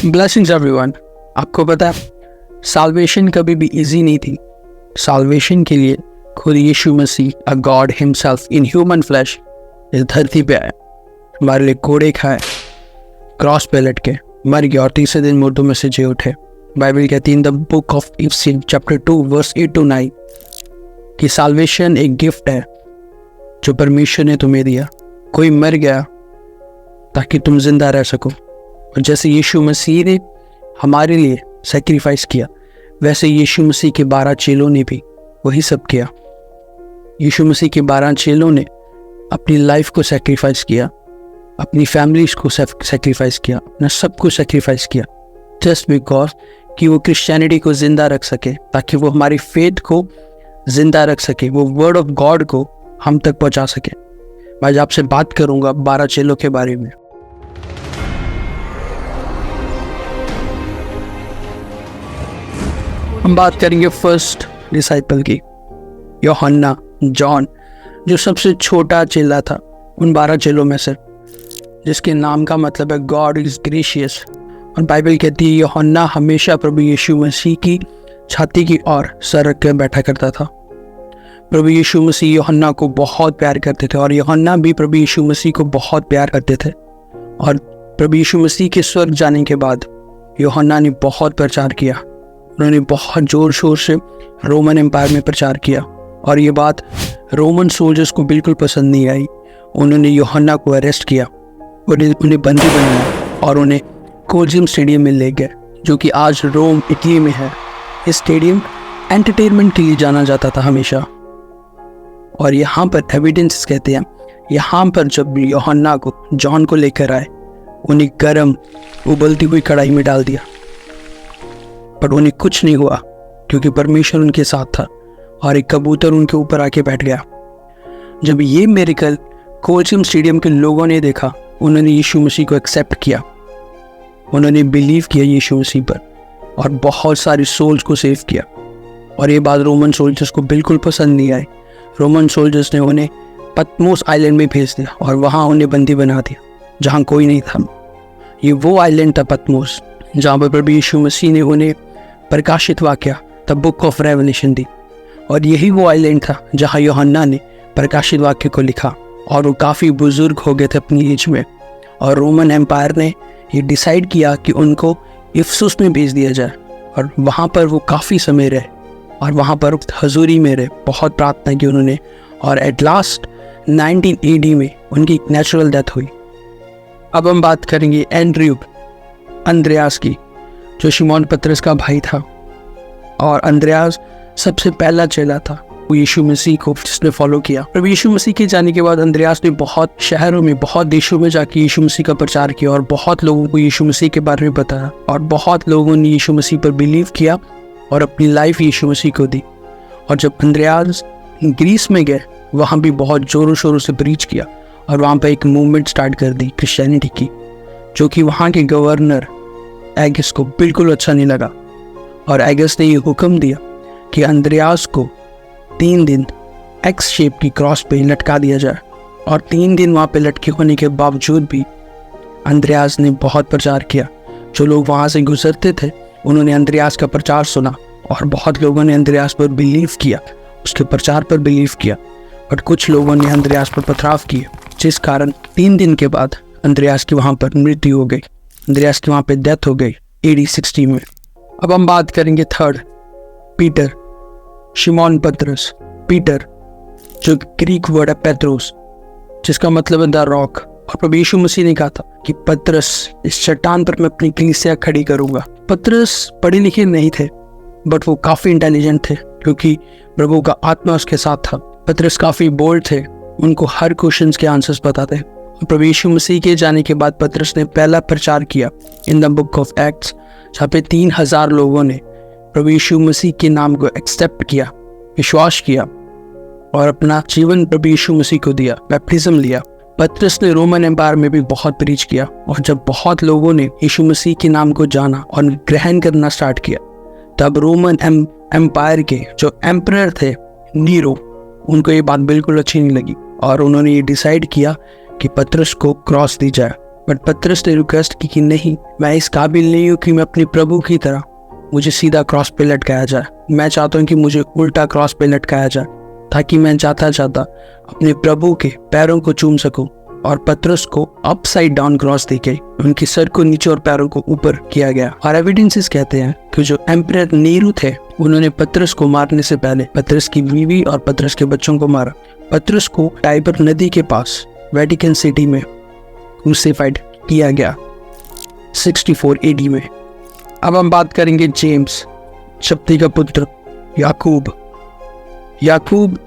Blessings everyone. आपको पता है साल्वेशन कभी भी इजी नहीं थी। साल्वेशन के लिए खुद यीशु मसीह a god himself in human flesh इस धरती पे आए, हमारे लिए कोड़े खाए, क्रॉस पे लटके, मर गया और तीसरे दिन मुर्दों में से जी उठे। बाइबल कहती है in the book of Ephesians chapter 2 verse 8 to 9 कि साल्वेशन एक गिफ्ट है जो परमेश्वर ने तुम्हें दिया। कोई मर गया ताकि तुम जिंदा रह सको, और जैसे यीशु मसीह ने हमारे लिए सेक्रीफाइस किया वैसे यीशु मसीह के 12 चेलों ने भी वही सब किया। यीशु मसीह के 12 चेलों ने अपनी लाइफ को सेक्रीफाइस किया, अपनी फैमिलीज को सेक्रीफाइस किया, अपना सब कुछ सेक्रीफाइस किया, जस्ट बिकॉज कि वो क्रिश्चियनिटी को जिंदा रख सके, ताकि वो हमारी फेथ को जिंदा रख सके, वो वर्ड ऑफ गॉड को हम तक पहुंचा सके। मैं आज आपसे बात करूंगा 12 चेलों के बारे में। हम बात करेंगे फर्स्ट डिसाइपल की, यूहन्ना, जॉन, जो सबसे छोटा चेला था उन 12 चेलों में से, जिसके नाम का मतलब है गॉड इज ग्रेशियस। और बाइबल कहती है यूहन्ना हमेशा प्रभु यीशु मसीह की छाती की ओर सर रख कर बैठा करता था। प्रभु यीशु मसीह यूहन्ना को बहुत प्यार करते थे और यूहन्ना भी प्रभु यीशु मसीह को बहुत प्यार करते थे। और प्रभु यीशु मसीह के स्वर्ग जाने के बाद यूहन्ना ने बहुत प्रचार किया। उन्होंने बहुत ज़ोर शोर से रोमन एम्पायर में प्रचार किया, और ये बात रोमन सोल्जर्स को बिल्कुल पसंद नहीं आई। उन्होंने यूहन्ना को अरेस्ट किया, उन्हें बंदी बनाया और उन्हें कोलिसियम स्टेडियम में ले गए, जो कि आज रोम इटली में है। इस स्टेडियम एंटरटेनमेंट के लिए जाना जाता था हमेशा। और यहाँ पर एविडेंस कहते हैं, यहाँ पर जब यूहन्ना को, जॉन को लेकर आए, उन्हें गरम उबलती हुई कढ़ाई में डाल दिया, पर उन्हें कुछ नहीं हुआ क्योंकि परमेश्वर उनके साथ था और एक कबूतर उनके ऊपर आके बैठ गया। जब ये मिरेकल कोलिसियम स्टेडियम के लोगों ने देखा, उन्होंने यीशु मसीह को एक्सेप्ट किया, उन्होंने बिलीव किया यीशु मसीह पर और बहुत सारी सोल्स को सेव किया। और ये बात रोमन सोल्जर्स को बिल्कुल पसंद नहीं आई। रोमन सोल्जर्स ने उन्हें पतमोस आइलैंड में भेज दिया और वहाँ उन्हें बंदी बना दिया, जहाँ कोई नहीं था। ये वो आइलैंड था पतमोस, जहाँ पर प्रभु यीशु मसीह ने उन्हें प्रकाशित वाक्य द बुक ऑफ रेवलेशन दी। और यही वो आइलैंड था जहाँ यूहन्ना ने प्रकाशित वाक्य को लिखा, और वो काफ़ी बुजुर्ग हो गए थे अपनी एज में। और रोमन एम्पायर ने ये डिसाइड किया कि उनको इफिसुस में भेज दिया जाए, और वहाँ पर वो काफ़ी समय रहे और वहाँ पर हजूरी में रहे, बहुत प्रार्थना की उन्होंने। और एट लास्ट 19 AD में उनकी नेचुरल डेथ हुई। अब हम बात करेंगे एंड्रयू, अंद्रयास की, जो शिमोन पतरस का भाई था। और अंद्रयास सबसे पहला चेला था वो यीशु मसीह को जिसने फॉलो किया। प्रभु यीशु मसीह के जाने के बाद अंद्रयास ने बहुत शहरों में, बहुत देशों में जाके यीशु मसीह का प्रचार किया और बहुत लोगों को यीशु मसीह के बारे में बताया, और बहुत लोगों ने यीशु मसीह पर बिलीव किया और अपनी लाइफ यीशु मसीह को दी। और जब अंद्रयास ग्रीस में गए, वहाँ भी बहुत जोरों शोरों से प्रीच किया और वहाँ पर एक मूवमेंट स्टार्ट कर दी क्रिश्चियनिटी की, जो कि वहाँ के गवर्नर एगस को बिल्कुल अच्छा नहीं लगा। और एगस ने ये हुक्म दिया कि अंद्रयास को 3 दिन एक्स शेप की क्रॉस पे लटका दिया जाए। और 3 दिन वहाँ पे लटके होने के बावजूद भी अंद्रयास ने बहुत प्रचार किया। जो लोग वहाँ से गुजरते थे उन्होंने अंद्रयास का प्रचार सुना और बहुत लोगों ने अंद्रयास पर बिलीव किया, उसके प्रचार पर बिलीव किया। बट कुछ लोगों ने अंद्रयास पर पथराव किए, जिस कारण 3 दिन के बाद अंद्रयास की वहाँ पर मृत्यु हो गई, अंद्रयास की वहाँ पे डेथ हो गई AD 60 में। अब हम बात करेंगे थर्ड, पीटर, शिमोन पतरस। पीटर जो ग्रीक वर्ड है पेत्रोस, जिसका मतलब है द रॉक। और प्रभु यीशु मसीह ने कहा था कि पतरस, इस चट्टान पर मैं अपनी कलीसिया खड़ी करूंगा। पतरस पढ़े लिखे नहीं थे, बट वो काफ़ी इंटेलिजेंट थे क्योंकि प्रभु का आत्मा उसके साथ था। पतरस काफ़ी बोल्ड थे, उनको हर क्वेश्चन के आंसर्स पता थे। और प्रभु यीशु मसीह के जाने के बाद पतरस ने पहला प्रचार किया इन द बुक ऑफ एक्ट्स, जहाँ पे 3000 लोगों ने प्रभु यीशु मसीह के नाम को एक्सेप्ट किया, विश्वास किया और अपना जीवन प्रभु यीशु मसीह को दिया, बैप्टिज्म लिया। पतरस ने रोमन एम्पायर में भी बहुत प्रीच किया, और जब बहुत लोगों ने यीशु मसीह के नाम को जाना और ग्रहण करना स्टार्ट किया, तब रोमन एम्पायर के जो एम्परर थे नीरो, उनको ये बात बिल्कुल अच्छी नहीं लगी और उन्होंने ये डिसाइड किया कि पतरस को क्रॉस दी जाए बट पतरस ने रिक्वेस्ट की कि नहीं, मैं इस काबिल नहीं हूँ कि मैं अपने प्रभु की तरह मुझे सीधा क्रॉस पे लटकाया जाए। मैं चाहता हूँ कि मुझे उल्टा क्रॉस पे लटकाया जाए, ताकि मैं जाता जाता अपने प्रभु के पैरों को चूम सकूं। और पतरस को अपसाइड डाउन क्रॉस दी गई, उनके सर को नीचे और पैरों को ऊपर किया गया। और एविडेंसेस कहते हैं कि जो एम्परर नीरू थे, उन्होंने पतरस को मारने से पहले पतरस की बीवी और पतरस के बच्चों को मारा। पतरस को टाइबर नदी के पास वेटिकन सिटी में क्रूसिफाइड किया गया 64 AD में। अब हम बात करेंगे जेम्स, शब्दी का पुत्र, याकूब। याकूब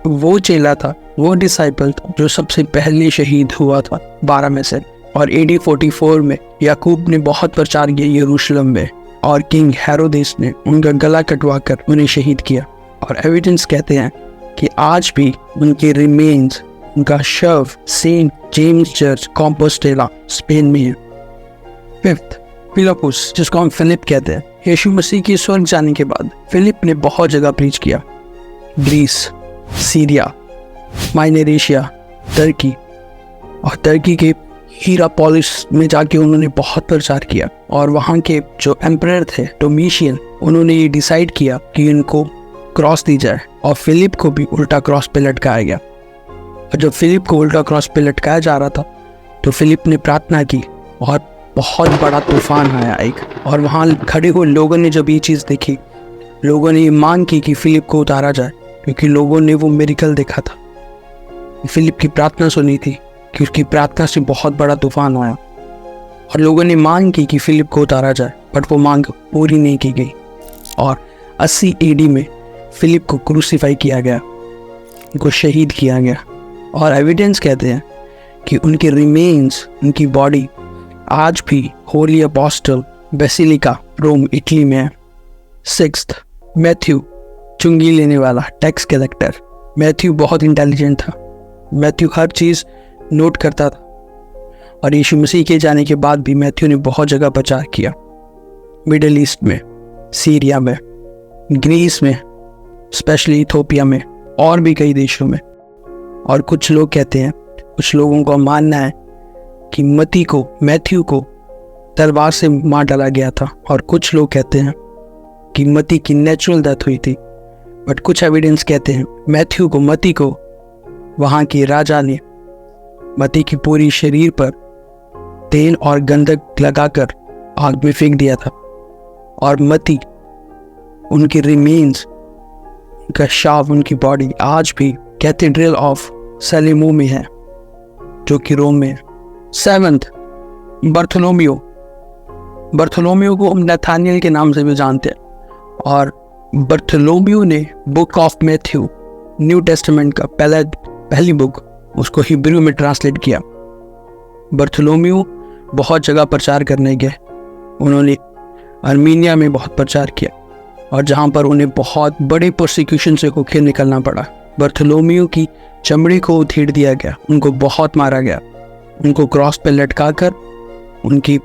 वो चेला था, वो डिसाइपल था जो सबसे पहले शहीद हुआ था 12 में से। और AD 44 में याकूब ने बहुत प्रचार किया यरूशलेम में, और किंग हेरोदेस ने उनका गला कटवाकर उन्हें शहीद किया। और एविडेंस कहते हैं कि आज भी उनके रिमेन्स, उनका शव सेंट जेम्स चर्च कॉम्पोस्टेला स्पेन में है। 5th, फिलिपुस, जिसको हम फिलिप कहते हैं। यीशु मसीह के स्वर्ग जाने के बाद फिलिप ने बहुत जगह प्रीच किया, Greece, Syria, minor Asia, Turkey. और टर्की के हीरापोलिस में जाके उन्होंने बहुत प्रचार किया। और वहाँ के जो एम्परर थे डोमिशियन, उन्होंने ये डिसाइड किया कि इनको क्रॉस दी जाए, और फिलिप को भी उल्टा क्रॉस पे लटकाया गया। और जब फिलिप को उल्टा क्रॉस पे लटकाया जा रहा था तो फिलिप ने प्रार्थना की, और बहुत बड़ा तूफान आया एक। और वहाँ खड़े हुए लोगों ने जब ये चीज़ देखी, लोगों ने ये मांग की कि फिलिप को उतारा जाए, क्योंकि लोगों ने वो मिरेकल देखा था। फिलिप की प्रार्थना सुनी थी कि उसकी प्रार्थना से बहुत बड़ा तूफान आया, और लोगों ने मांग की कि फिलिप को उतारा जाए, बट वो मांग पूरी नहीं की गई। और 80 AD में फिलिप को क्रूसीफाई किया गया, उनको शहीद किया गया। और एविडेंस कहते हैं कि उनके रिमेन्स, उनकी बॉडी आज भी holy apostle basilica Rome Italy में है। 6th, मैथ्यू, चुंगी लेने वाला, टैक्स कलेक्टर। मैथ्यू बहुत इंटेलिजेंट था। मैथ्यू हर चीज़ नोट करता था, और यीशु मसीह के जाने के बाद भी मैथ्यू ने बहुत जगह प्रचार किया, मिडल ईस्ट में, सीरिया में, ग्रीस में, स्पेशली इथोपिया में, और भी कई देशों में। और कुछ लोग कहते हैं, कुछ लोगों का मानना है कि मैथ्यू को तलवार से मार डाला गया था, और कुछ लोग कहते हैं कि मती की नेचुरल डेथ हुई थी। बट कुछ एविडेंस कहते हैं मती को वहाँ के राजा ने मती की पूरी शरीर पर तेल और गंधक लगाकर आग में फेंक दिया था, और मती, उनके रिमेन्स, उनका शव, उनकी बॉडी आज भी कैथेड्रल ऑफ सेलेमो में है, जो कि रोम में है। 7th, बर्थोलोमियो को हम नथानियल के नाम से भी जानते हैं। और बर्थोलोमियो ने book of Matthew, new testament का पहली बुक, उसको हिब्रू में ट्रांसलेट किया। बर्थोलोमियो बहुत जगह प्रचार करने गए। उन्होंने आर्मीनिया में बहुत प्रचार किया, और जहाँ पर उन्हें बहुत बड़े प्रोसिक्यूशन से होकर निकलना पड़ा। बर्थोलोमियो की चमड़ी को उधेड़ दिया गया, उनको बहुत मारा गया, उनको क्रॉस पर लटका कर उनकी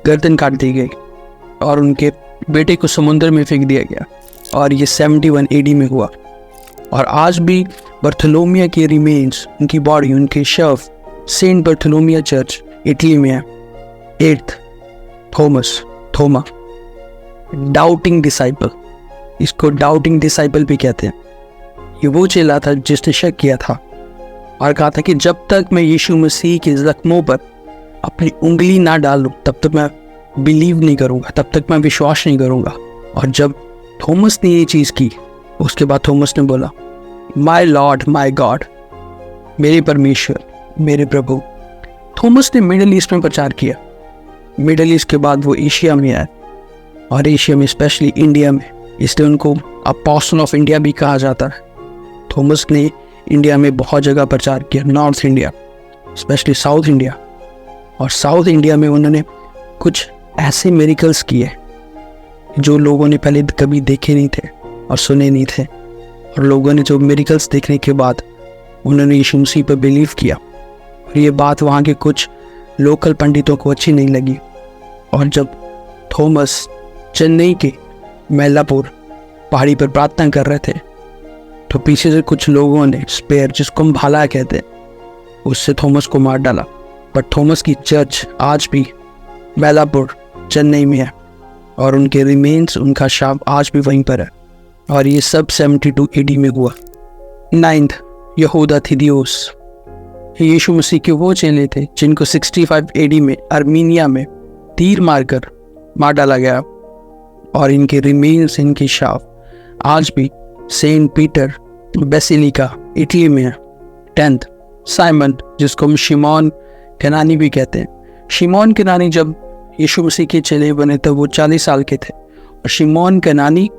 गर्दन काट दी गई, और उनके बेटे को समुद्र में फेंक दिया गया। और ये 71 AD में हुआ। और आज भी बर्थोलोमियो के रिमेन्स, उनकी बॉडी, उनके शव सेंट बर्थोलोमियो चर्च इटली में है। 8th, थोमा, डाउटिंग डिसाइपल, इसको डाउटिंग डिसाइपल भी कहते हैं। ये वो चेला था जिसने शक किया था और कहा था कि जब तक मैं यीशु मसीह के जख्मों पर अपनी उंगली ना डालूं तब तक मैं बिलीव नहीं करूंगा, तब तक मैं विश्वास नहीं करूंगा। और जब थॉमस ने ये चीज़ की, उसके बाद थॉमस ने बोला, माय लॉर्ड माय गॉड, मेरे परमेश्वर, मेरे प्रभु। थॉमस ने मिडल ईस्ट में प्रचार किया। मिडल ईस्ट के बाद वो एशिया में आए, और एशिया में स्पेशली इंडिया में, इसलिए उनको अपोस्टल ऑफ इंडिया भी कहा जाता है। थॉमस ने इंडिया में बहुत जगह प्रचार किया, north India, specially south India. और साउथ इंडिया में उन्होंने कुछ ऐसे मिरेकल्स किए जो लोगों ने पहले कभी देखे नहीं थे और सुने नहीं थे। और लोगों ने जो मिरेकल्स देखने के बाद उन्होंने यीशु मसीह पर बिलीव किया। और ये बात वहाँ के कुछ लोकल पंडितों को अच्छी नहीं लगी। और जब थॉमस चेन्नई के मैलापुर पहाड़ी पर प्रार्थना कर रहे थे, तो पीछे से कुछ लोगों ने स्पेयर, जिसको हम भाला कहते हैं, उससे थॉमस को मार डाला। बट थॉमस की चर्च आज भी बेलापुर चेन्नई में है और उनके रिमेन्स, उनका शव आज भी वहीं पर है और ये सब 72 AD में हुआ। 9th, यहूदा थिदियोस। यीशु मसीह के वो चेले थे जिनको 65 AD में आर्मीनिया में तीर मारकर मार डाला गया और इनके रिमेन्स, इनकी शव आज भी सेंट पीटर बेसिलिका इटली में है। 10th, साइमन, जिसको हम शिमोन कनानी भी कहते हैं। शिमोन कनानी जब यीशु मसीह के चेले बने तब वो 40 साल के थे और शिमोन कनानी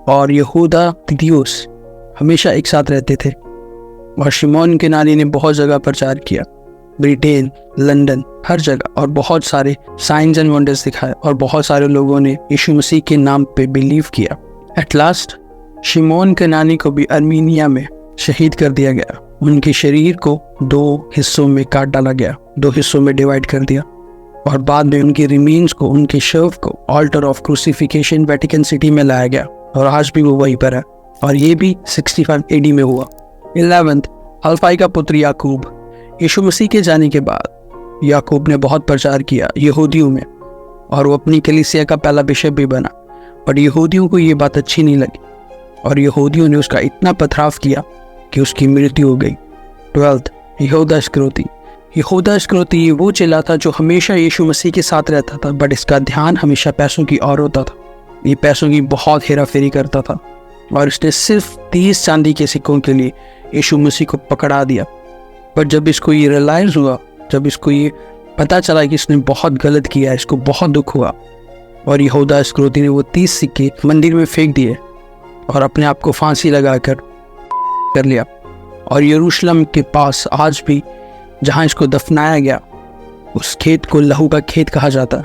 और यहूदा थिदियोस हमेशा एक साथ रहते थे और शिमोन कनानी ने बहुत जगह प्रचार किया, ब्रिटेन, लंदन, हर जगह, और बहुत सारे साइंस एंड वंडर्स दिखाए और बहुत सारे लोगों ने यीशु मसीह के नाम पे बिलीव किया। एट लास्ट शिमोन कनानी को भी आर्मीनिया में शहीद कर दिया गया। उनके शरीर को 2 हिस्सों में काट डाला गया, 2 हिस्सों में डिवाइड कर दिया और बाद में उनके रिमेन्स को, उनके शव को alter of crucifixion Vatican city में लाया गया और आज भी वो वहीं पर है और ये भी 65 AD में हुआ। 11th, हल्फाई का पुत्र याकूब। यीशु मसीह के जाने के बाद याकूब ने बहुत प्रचार किया यहूदियों में और वो अपनी कलीसिया का पहला बिशप भी बना, पर यहूदियों को ये बात अच्छी नहीं लगी और यहूदियों ने उसका इतना पथराव किया कि उसकी मृत्यु हो गई। 12th, यहूदा इस्करियोती। यहूदा इस्करियोती ये वो चेला था जो हमेशा यीशु मसीह के साथ रहता था, बट इसका ध्यान हमेशा पैसों की ओर होता था। ये पैसों की बहुत हेरा फेरी करता था और इसने सिर्फ 30 चांदी के सिक्कों के लिए यीशु मसीह को पकड़ा दिया। पर जब इसको ये रियलाइज़ हुआ, जब इसको ये पता चला कि इसने बहुत गलत किया, इसको बहुत दुख हुआ और यहूदा इस्करियोती ने वो 30 सिक्के मंदिर में फेंक दिए और अपने आप को फांसी लगाकर कर लिया। और यरूशलेम के पास आज भी जहाँ इसको दफनाया गया, उस खेत को लहू का खेत कहा जाता है।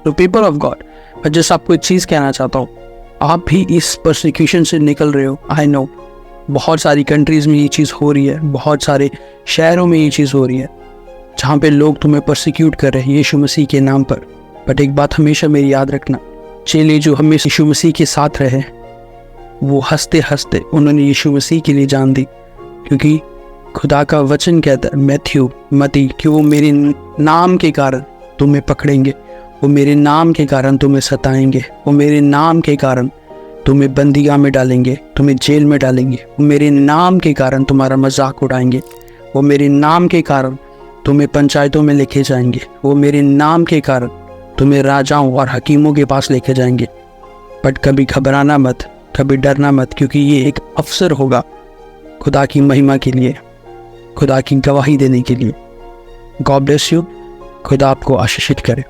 तो पीपल ऑफ गॉड, मैं जस्ट आपको एक चीज़ कहना चाहता हूँ, आप भी इस परसिक्यूशन से निकल रहे हो। आई नो बहुत सारी कंट्रीज़ में ये चीज़ हो रही है, बहुत सारे शहरों में ये चीज़ हो रही है जहाँ पे लोग तुम्हें परसिक्यूट कर रहे हैं यीशु मसीह के नाम पर। बट एक बात हमेशा मेरी याद रखना, चेले जो हमेशा यीशु मसीह के साथ रहे, वो हंसते हंसते उन्होंने यीशु मसीह के लिए जान दी, क्योंकि खुदा का वचन कहता है मती कि वो मेरे नाम के कारण तुम्हें पकड़ेंगे, वो मेरे नाम के कारण तुम्हें सताएंगे, वो मेरे नाम के कारण तुम्हें बंदीगाह में डालेंगे, तुम्हें जेल में डालेंगे, वो मेरे नाम के कारण तुम्हारा मजाक उड़ाएंगे, वो मेरे नाम के कारण तुम्हें पंचायतों में लेके जाएंगे, वो मेरे नाम के कारण तुम्हें राजाओं और हकीमों के पास लेके जाएंगे। बट कभी घबराना मत, कभी डरना मत, क्योंकि ये एक अवसर होगा खुदा की महिमा के लिए, खुदा की गवाही देने के लिए। God bless you. खुदा आपको आशीषित करे।